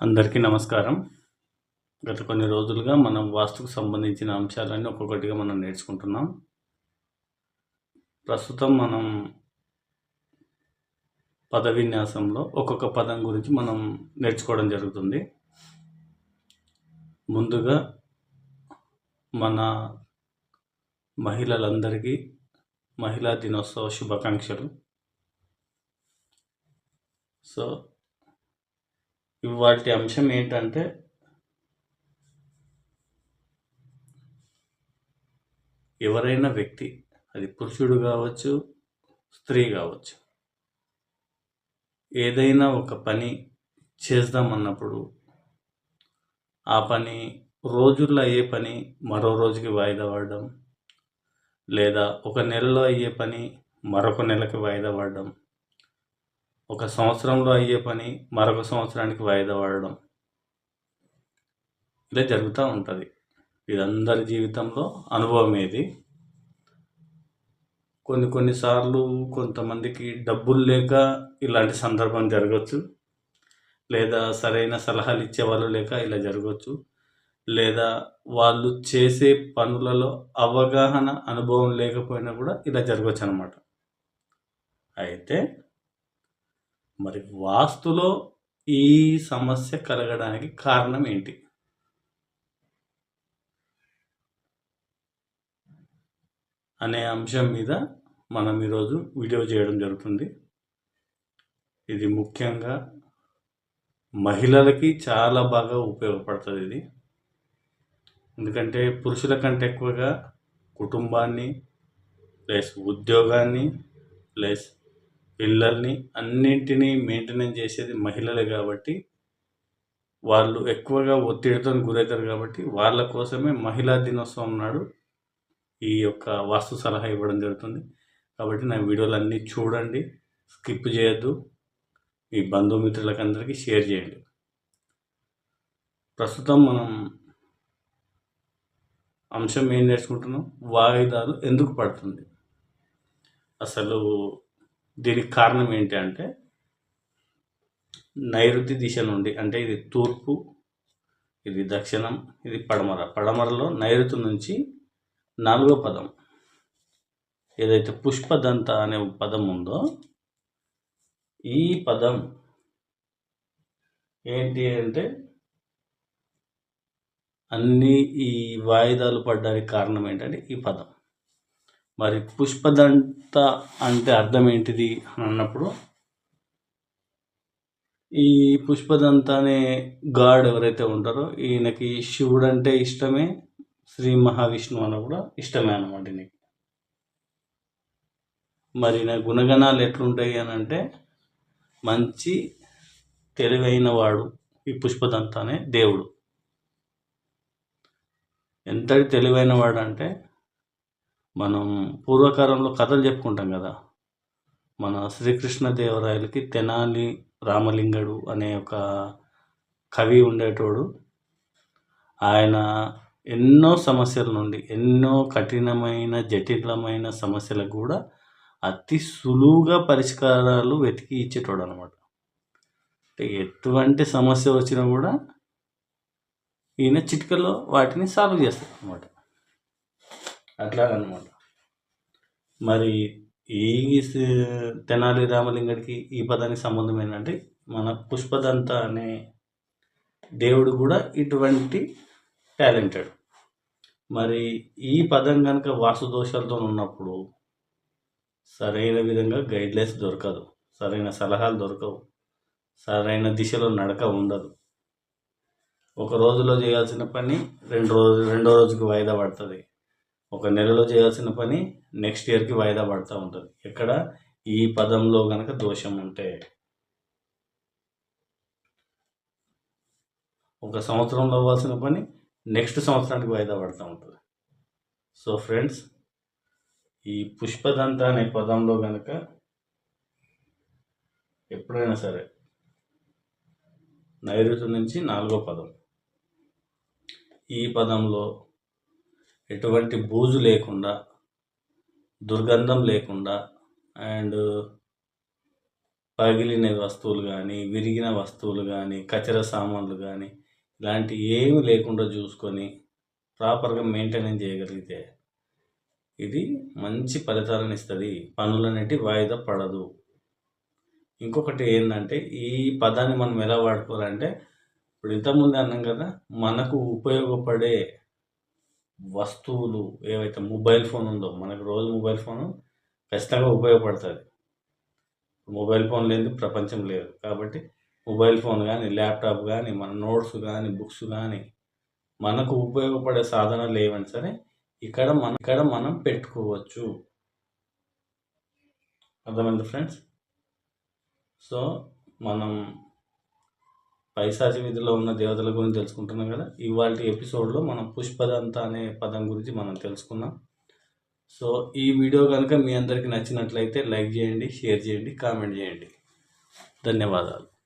అందరికీ నమస్కారం. గత కొన్ని రోజులుగా మనం వాస్తుకు సంబంధించిన అంశాలన్నీ ఒక్కొక్కటిగా మనం నేర్చుకుంటున్నాం. ప్రస్తుతం మనం పద విన్యాసంలో ఒక్కొక్క పదం గురించి మనం నేర్చుకోవడం జరుగుతుంది. ముందుగా మన మహిళలందరికీ మహిళా దినోత్సవ శుభాకాంక్షలు. సో ఇవాల్టి అంశం ఏంటంటే ఎవరైనా వ్యక్తి, అది పురుషుడు కావచ్చు, స్త్రీ కావచ్చు, ఏదైనా ఒక పని చేద్దామన్నప్పుడు ఆ పని రోజుల్లో అయ్యే పని మరో రోజుకి వాయిదా పడడం, లేదా ఒక నెలలో అయ్యే పని మరొక నెలకి వాయిదా పడడం, ఒక సంవత్సరంలో అయ్యే పని మరొక సంవత్సరానికి వాయిదా పడడం, ఇలా జరుగుతూ ఉంటుంది. ఇది అందరి జీవితంలో అనుభవం. ఏది కొన్నిసార్లు కొంతమందికి డబ్బులు లేక ఇలాంటి సందర్భం జరగవచ్చు, లేదా సరైన సలహాలు ఇచ్చేవాళ్ళు లేక ఇలా జరగవచ్చు, లేదా వాళ్ళు చేసే పనులలో అవగాహన అనుభవం లేకపోయినా కూడా ఇలా జరగవచ్చు అన్నమాట. అయితే మరి వాస్తులో ఈ సమస్య కలగడానికి కారణం ఏంటి అనే అంశం మీద మనం ఈరోజు వీడియో చేయడం జరుగుతుంది. ఇది ముఖ్యంగా మహిళలకి చాలా బాగా ఉపయోగపడుతుంది. ఇది ఎందుకంటే పురుషుల కంటే ఎక్కువగా కుటుంబాన్ని ప్లస్ ఉద్యోగాన్ని ప్లస్ పిల్లల్ని అన్నింటినీ మెయింటెనెన్స్ చేసేది మహిళలే. కాబట్టి వాళ్ళు ఎక్కువగా ఒత్తిడితో గురవుతారు. కాబట్టి వాళ్ళ కోసమే మహిళా దినోత్సవం నాడు ఈ యొక్క వాస్తు సలహా ఇవ్వడం జరుగుతుంది. కాబట్టి నా వీడియోలు అన్నీ చూడండి, స్కిప్ చేయొద్దు, మీ బంధుమిత్రులకు అందరికీ షేర్ చేయండి. ప్రస్తుతం మనం అంశం ఏం నేర్చుకుంటున్నాం, వాయిదాలు ఎందుకు పడుతుంది, అసలు దీనికి కారణం ఏంటి అంటే నైరుతి దిశ నుండి, అంటే ఇది తూర్పు, ఇది దక్షిణం, ఇది పడమరలో నైరుతి నుంచి 4వ పదం ఏదైతే పుష్పదంత అనే పదం ఉందో, ఈ పదం ఏంటి అంటే అన్ని ఈ వాయిదాలు పడడానికి కారణం ఏంటంటే ఈ పదం. మరి పుష్పదంత అంటే అర్థం ఏంటిది అని అన్నప్పుడు, ఈ పుష్పదంత అనే గాడ్ ఎవరైతే ఉంటారో ఈయనకి శివుడు అంటే ఇష్టమే, శ్రీ మహావిష్ణువు అని కూడా ఇష్టమే అన్నమాట ఈయనకి. మరి నా గుణగణాలు ఎట్లుంటాయి అని అంటే మంచి తెలివైన వాడు ఈ పుష్పదంత అనే దేవుడు. ఎంతటి తెలివైన వాడు అంటే మనం పూర్వకాలంలో కథలు చెప్పుకుంటాం కదా. మన శ్రీకృష్ణదేవరాయలకి తెనాలి రామలింగడు అనే ఒక కవి ఉండేటోడు. ఆయన ఎన్నో సమస్యల నుండి, ఎన్నో కఠినమైన జటిలమైన సమస్యలకు కూడా అతి సులువుగా పరిష్కారాలు వెతికి ఇచ్చేటోడు అనమాట. అంటే ఎటువంటి సమస్య వచ్చినా కూడా ఈయన చిటికలో వాటిని సాల్వ్ చేస్తాడు అనమాట. అట్లాగనమాట. మరి ఈ తెనాలి రామలింగడికి ఈ పదానికి సంబంధం ఏంటంటే మన పుష్పదంత అనే దేవుడు కూడా ఇటువంటి టాలెంటెడ్. మరి ఈ పదం కనుక వాస్తు దోషాలతో ఉన్నప్పుడు సరైన విధంగా గైడ్లైన్స్ దొరకదు, సరైన సలహాలు దొరకవు, సరైన దిశలో నడక ఉండదు. ఒక రోజులో చేయాల్సిన పని రెండో రోజుకి వాయిదా పడుతుంది. ఒక నెలలో చేయాల్సిన పని నెక్స్ట్ ఇయర్కి వాయిదా పడుతూ ఉంటుంది. ఇక్కడ ఈ పదంలో కనుక దోషం ఉంటే ఒక సంవత్సరంలో అవ్వాల్సిన పని నెక్స్ట్ సంవత్సరానికి వాయిదా పడుతూ ఉంటుంది. సో ఫ్రెండ్స్, ఈ పుష్పదంత అనే పదంలో కనుక ఎప్పుడైనా సరే నైరుతి నుంచి 4వ పదం, ఈ పదంలో ఎటువంటి బూజు లేకుండా, దుర్గంధం లేకుండా అండ్ పగిలిన వస్తువులు కానీ, విరిగిన వస్తువులు కానీ, కచరా సామాన్లు కానీ ఇలాంటివి ఏమి లేకుండా చూసుకొని ప్రాపర్గా మెయింటెనెన్స్ చేయగలిగితే ఇది మంచి ఫలితాలను ఇస్తుంది. పనులనేటివి వాయిదా పడదు. ఇంకొకటి ఏంటంటే ఈ పదాన్ని మనం ఎలా వాడుకోవాలంటే, ఇప్పుడు ఇంతకుముందు అన్నాం కదా, మనకు ఉపయోగపడే వస్తువులు ఏవైతే మొబైల్ ఫోన్ ఉందో, మనకు రోజు మొబైల్ ఫోను ఖచ్చితంగా ఉపయోగపడుతుంది. మొబైల్ ఫోన్ లేని ప్రపంచం లేదు. కాబట్టి మొబైల్ ఫోన్ కానీ, ల్యాప్టాప్ కానీ, మన నోట్స్ కానీ, బుక్స్ కానీ మనకు ఉపయోగపడే సాధనాలు ఏవైనా సరే ఇక్కడ మనం పెట్టుకోవచ్చు. అర్థమైంది ఫ్రెండ్స్? సో మనం పైశాచి విధిలో ఉన్న దేవతల గురించి తెలుసుకుంటున్నాం కదా. ఇవాళ ఎపిసోడ్లో మనం పుష్పదంత అనే పదం గురించి మనం తెలుసుకున్నాం. సో ఈ వీడియో కనుక మీ అందరికీ నచ్చినట్లయితే లైక్ చేయండి, షేర్ చేయండి, కామెంట్ చేయండి. ధన్యవాదాలు.